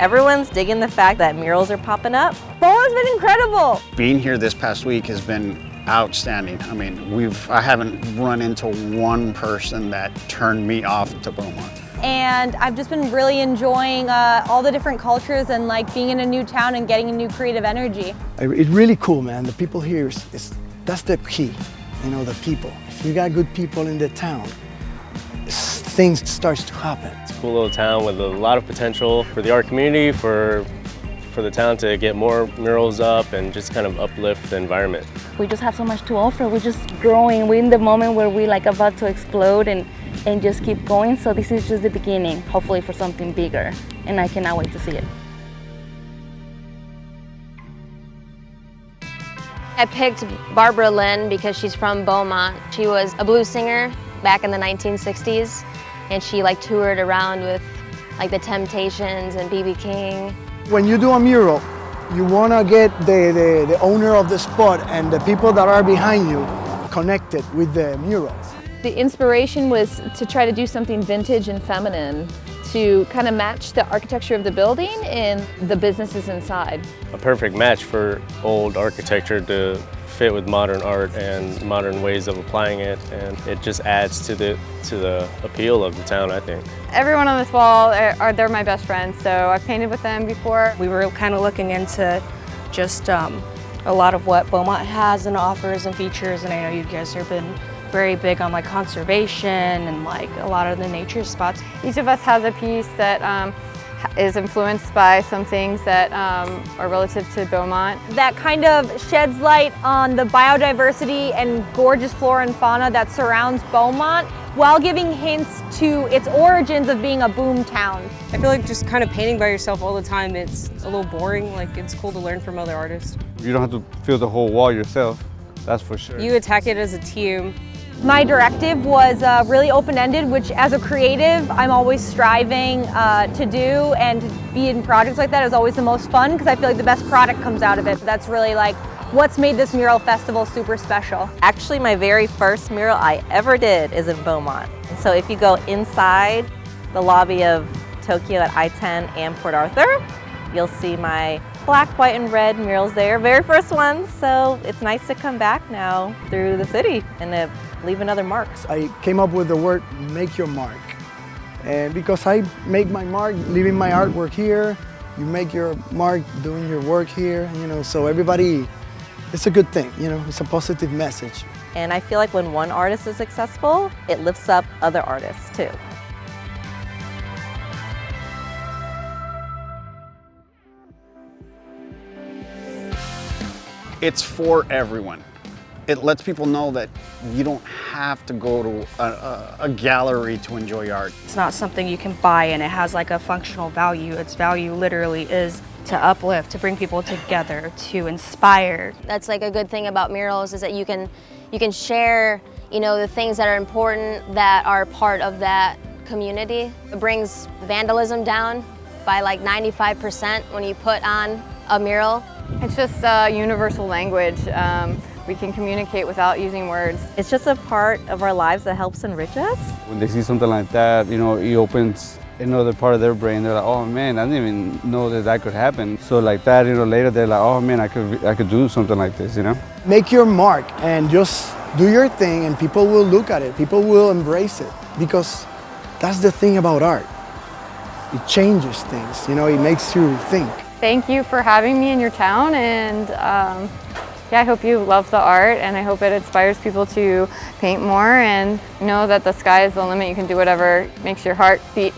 Everyone's digging the fact that murals are popping up. Beaumont's been incredible. Being here this past week has been outstanding. I mean, I haven't run into one person that turned me off to Beaumont. And I've just been really enjoying all the different cultures and like being in a new town and getting a new creative energy. It's really cool, man. The people here, that's the key, you know, the people. If you got good people in the town, things starts to happen. It's a cool little town with a lot of potential for the art community, for the town to get more murals up and just kind of uplift the environment. We just have so much to offer. We're just growing. We're in the moment where we're like about to explode and just keep going. So this is just the beginning, hopefully for something bigger. And I cannot wait to see it. I picked Barbara Lynn because she's from Beaumont. She was a blues singer back in the 1960s, and she like toured around with like the Temptations and B.B. King. When you do a mural, you want to get the owner of the spot and the people that are behind you connected with the murals. The inspiration was to try to do something vintage and feminine to kind of match the architecture of the building and the businesses inside. A perfect match for old architecture to fit with modern art and modern ways of applying it, and it just adds to the appeal of the town, I think. Everyone on this wall, they're my best friends, so I've painted with them before. We were kind of looking into just a lot of what Beaumont has and offers and features, and I know you guys have been very big on like conservation and like a lot of the nature spots. Each of us has a piece that is influenced by some things that are relative to Beaumont. That kind of sheds light on the biodiversity and gorgeous flora and fauna that surrounds Beaumont while giving hints to its origins of being a boom town. I feel like just kind of painting by yourself all the time, it's a little boring. Like it's cool to learn from other artists. You don't have to fill the whole wall yourself, that's for sure. You attack it as a team. My directive was really open-ended, which as a creative, I'm always striving to do, and to be in projects like that is always the most fun because I feel like the best product comes out of it. That's really like what's made this mural festival super special. Actually, my very first mural I ever did is in Beaumont. So if you go inside the lobby of Tokyo at I-10 and Port Arthur, you'll see my black, white, and red murals there. Very first ones, so it's nice to come back now through the city and to leave another mark. I came up with the word, make your mark. And because I make my mark, leaving my artwork here, you make your mark doing your work here, you know, so everybody, it's a good thing, you know, it's a positive message. And I feel like when one artist is successful, it lifts up other artists too. It's for everyone. It lets people know that you don't have to go to a gallery to enjoy art. It's not something you can buy and it has like a functional value. Its value literally is to uplift, to bring people together, to inspire. That's like a good thing about murals is that you can share, you know, the things that are important that are part of that community. It brings vandalism down by like 95% when you put on a mural. It's just a universal language. We can communicate without using words. It's just a part of our lives that helps enrich us. When they see something like that, you know, it opens another part of their brain. They're like, oh man, I didn't even know that could happen. So like that, you know, later they're like, oh man, I could do something like this, you know? Make your mark and just do your thing and people will look at it. People will embrace it because that's the thing about art. It changes things, you know, it makes you think. Thank you for having me in your town, and yeah, I hope you love the art, and I hope it inspires people to paint more and know that the sky is the limit. You can do whatever makes your heart beat.